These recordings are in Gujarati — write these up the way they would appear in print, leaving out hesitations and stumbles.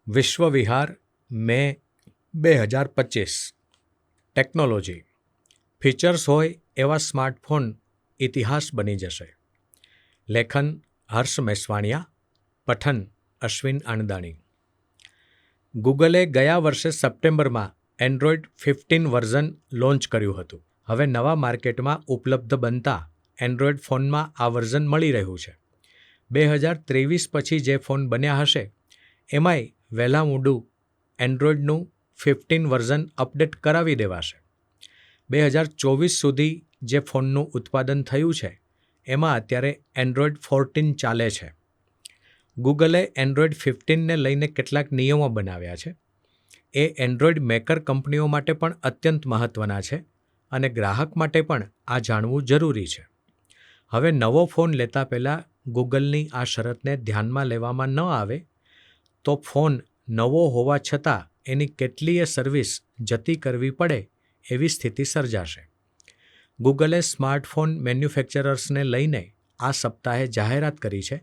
વિશ્વ વિહાર મે 2025 ટેકનોલોજી ફીચર્સ હોય એવા સ્માર્ટફોન ઇતિહાસ બની જશે. લેખન હર્ષ મેસવાણિયા, પઠન અશ્વિન આણદાણી. ગૂગલે ગયા વર્ષે સપ્ટેમ્બરમાં એન્ડ્રોઇડ 15 વર્ઝન લોન્ચ કર્યું હતું. હવે નવા માર્કેટમાં ઉપલબ્ધ બનતા એન્ડ્રોઇડ ફોનમાં આ વર્ઝન મળી રહ્યું છે. 2023 પછી જે ફોન બન્યા હશે એમાંય વહેલા મોડું એન્ડ્રોઇડનું 15 વર્ઝન અપડેટ કરાવી દેવાશે. 2024 સુધી જે ફોનનું ઉત્પાદન થયું છે એમાં અત્યારે એન્ડ્રોઇડ 14 ચાલે છે. ગૂગલે એન્ડ્રોઇડ 15ને લઈને કેટલાક નિયમો બનાવ્યા છે. એ એન્ડ્રોઇડ મેકર કંપનીઓ માટે પણ અત્યંત મહત્ત્વના છે અને ગ્રાહક માટે પણ આ જાણવું જરૂરી છે. હવે નવો ફોન લેતા પહેલાં ગૂગલની આ શરતને ધ્યાનમાં લેવામાં ન આવે તો ફોન નવો હોવા છતાં એની કેટલીય સર્વિસ જતી કરવી પડે એવી સ્થિતિ સર્જાશે. ગૂગલે સ્માર્ટફોન મેન્યુફેક્ચરર્સને લઈને આ સપ્તાહે જાહેરાત કરી છે.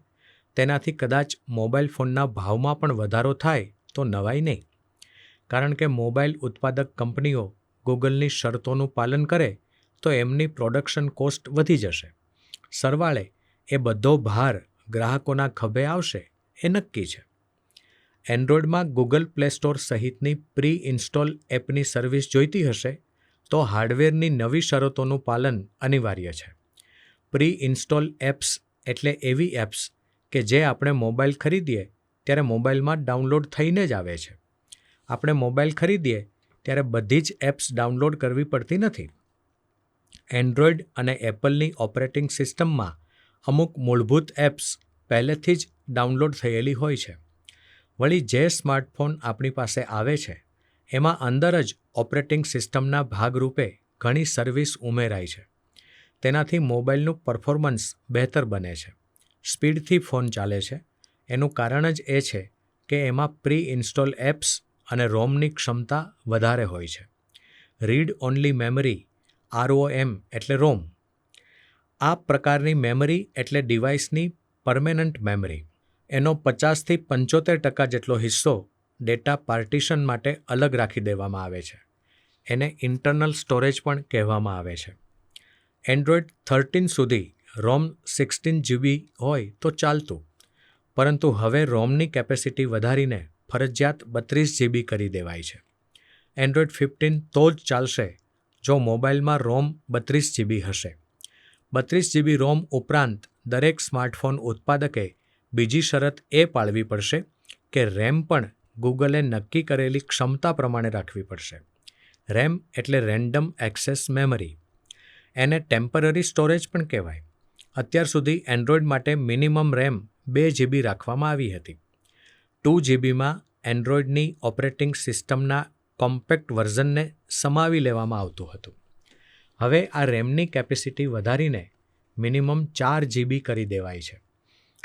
તેનાથી કદાચ મોબાઈલ ફોનના ભાવમાં પણ વધારો થાય તો નવાઈ નહીં. કારણ કે મોબાઈલ ઉત્પાદક કંપનીઓ ગૂગલની શરતોનું પાલન કરે તો એમની પ્રોડક્શન કોસ્ટ વધી જશે. સરવાળે એ બધો ભાર ગ્રાહકોના ખભે આવશે એ નક્કી છે. એન્ડ્રોઇડમાં ગૂગલ પ્લે સ્ટોર સહિતની પ્રી ઇન્સ્ટોલ એપની સર્વિસ જોઈતી હશે તો હાર્ડવેરની નવી શરતોનું પાલન અનિવાર્ય છે. પ્રી ઇન્સ્ટોલ એપ્સ એટલે એવી એપ્સ કે જે આપણે મોબાઈલ ખરીદીએ ત્યારે મોબાઈલમાં ડાઉનલોડ થઈને જ આવે છે. આપણે મોબાઈલ ખરીદીએ ત્યારે બધી જ એપ્સ ડાઉનલોડ કરવી પડતી નથી. એન્ડ્રોઇડ અને એપલની ઓપરેટિંગ સિસ્ટમમાં અમુક મૂળભૂત એપ્સ પહેલેથી જ ડાઉનલોડ થયેલી હોય છે. વળી જે સ્માર્ટફોન આપણી પાસે આવે છે એમાં અંદર જ ઓપરેટિંગ સિસ્ટમના ભાગરૂપે ઘણી સર્વિસ ઉમેરાય છે. તેનાથી મોબાઈલનું પરફોર્મન્સ બહેતર બને છે. સ્પીડથી ફોન ચાલે છે. એનું કારણ જ એ છે કે એમાં પ્રી ઇન્સ્ટોલ એપ્સ અને રોમની ક્ષમતા વધારે હોય છે. રીડ ઓનલી મેમરી ROM એટલે રોમ. આ પ્રકારની મેમરી એટલે ડિવાઇસની પરમેનન્ટ મેમરી. એનો 50થી 75% જેટલો હિસ્સો ડેટા પાર્ટીશન માટે અલગ રાખી દેવામાં આવે છે. એને ઇન્ટરનલ સ્ટોરેજ પણ કહેવામાં આવે છે. એન્ડ્રોઇડ 13 સુધી રોમ 16 GB હોય તો ચાલતું, પરંતુ હવે રોમની કેપેસિટી વધારીને ફરજિયાત 32 GB કરી દેવાય છે. એન્ડ્રોઇડ 15 તો જ ચાલશે જો મોબાઈલમાં રોમ 32 GB હશે. 32 GB રોમ ઉપરાંત દરેક સ્માર્ટફોન ઉત્પાદકે બીજી શરત એ પાળવી પડશે કે રેમ પણ ગૂગલે નક્કી કરેલી ક્ષમતા પ્રમાણે રાખવી પડશે. રેમ એટલે રેન્ડમ એક્સેસ મેમરી. એને ટેમ્પરરી સ્ટોરેજ પણ કહેવાય. અત્યાર સુધી એન્ડ્રોઇડ માટે મિનિમમ રેમ 2 GB રાખવામાં આવી હતી. 2 GBમાં એન્ડ્રોઇડની ઓપરેટિંગ સિસ્ટમના કોમ્પેક્ટ વર્ઝનને સમાવી લેવામાં આવતું હતું. હવે આ રેમની કેપેસિટી વધારીને મિનિમમ 4 GB કરી દેવાય છે.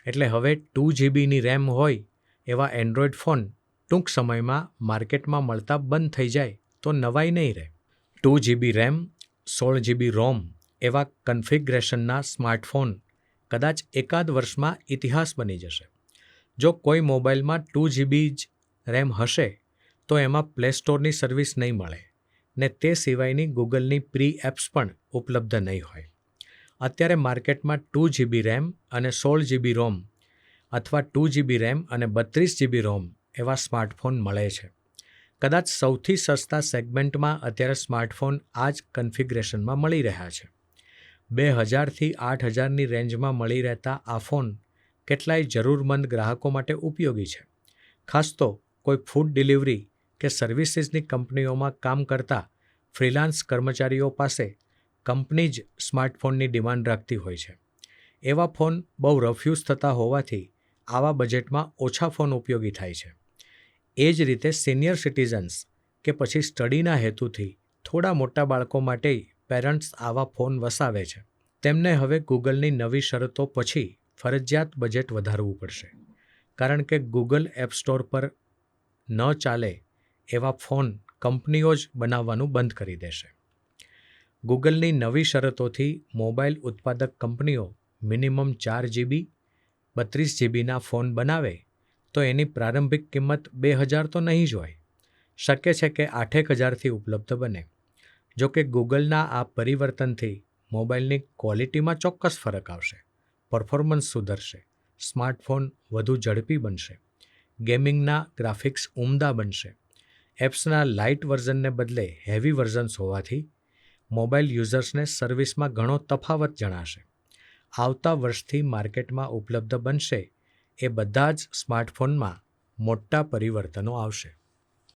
એટલે હવે 2 GBની રેમ હોય એવા એન્ડ્રોઇડ ફોન ટૂંક સમયમાં માર્કેટમાં મળતા બંધ થઈ જાય તો નવાઈ નહીં રહે. 2 GB રેમ 16 GB રોમ એવા કન્ફિગરેશનના સ્માર્ટફોન કદાચ એકાદ વર્ષમાં ઇતિહાસ બની જશે. જો કોઈ મોબાઈલમાં 2 GB જ રેમ હશે તો એમાં પ્લે સ્ટોરની સર્વિસ નહીં મળે ને તે સિવાયની ગૂગલની પ્રી એપ્સ પણ ઉપલબ્ધ નહીં હોય. અત્યારે માર્કેટમાં 2 GB રેમ અને 16 GB રોમ અથવા 2 GB રેમ અને 32 GB રોમ એવા સ્માર્ટફોન મળે છે. કદાચ સૌથી સસ્તા સેગમેન્ટમાં અત્યારે સ્માર્ટફોન આ જ કન્ફિગરેશનમાં મળી રહ્યા છે. 2000થી 8000ની રેન્જમાં મળી રહેતા આ ફોન કેટલાય જરૂરમંદ ગ્રાહકો માટે ઉપયોગી છે. ખાસ તો કોઈ ફૂડ ડિલિવરી કે સર્વિસીસની કંપનીઓમાં કામ કરતા ફ્રીલાન્સ કર્મચારીઓ પાસે કંપની જ સ્માર્ટફોનની ડિમાન્ડ રાખતી હોય છે. એવા ફોન બહુ રફયુઝ થતા હોવાથી આવા બજેટમાં ઓછા ફોન ઉપયોગી થાય છે. એ જ રીતે સિનિયર સિટીઝન્સ કે પછી સ્ટડીના હેતુથી થોડા મોટા બાળકો માટે પેરેન્ટ્સ આવા ફોન વસાવે છે. તેમને હવે ગૂગલની નવી શરતો પછી ફરજિયાત બજેટ વધારવું પડશે. કારણ કે ગૂગલ એપ સ્ટોર પર ન ચાલે એવા ફોન કંપનીઓ જ બનાવવાનું બંધ કરી દેશે. ગૂગલની નવી શરતોથી મોબાઈલ ઉત્પાદક કંપનીઓ મિનિમમ 4 GB 32 GBના ફોન બનાવે તો એની પ્રારંભિક કિંમત 2,000 તો નહીં જ હોય. શક્ય છે કે 8,000થી ઉપલબ્ધ બને. જો કે ગૂગલના આ પરિવર્તનથી મોબાઈલની ક્વોલિટીમાં ચોક્કસ ફરક આવશે. પરફોર્મન્સ સુધરશે, સ્માર્ટફોન વધુ ઝડપી બનશે, ગેમિંગના ગ્રાફિક્સ ઉમદા બનશે. એપ્સના લાઇટ વર્ઝનને બદલે હેવી વર્ઝન્સ હોવાથી મોબાઈલ યુઝર્સને સર્વિસમાં ઘણો તફાવત જણાશે. આવતા વર્ષથી માર્કેટમાં ઉપલબ્ધ બનશે એ બધા જ સ્માર્ટફોનમાં મોટા પરિવર્તનો આવશે.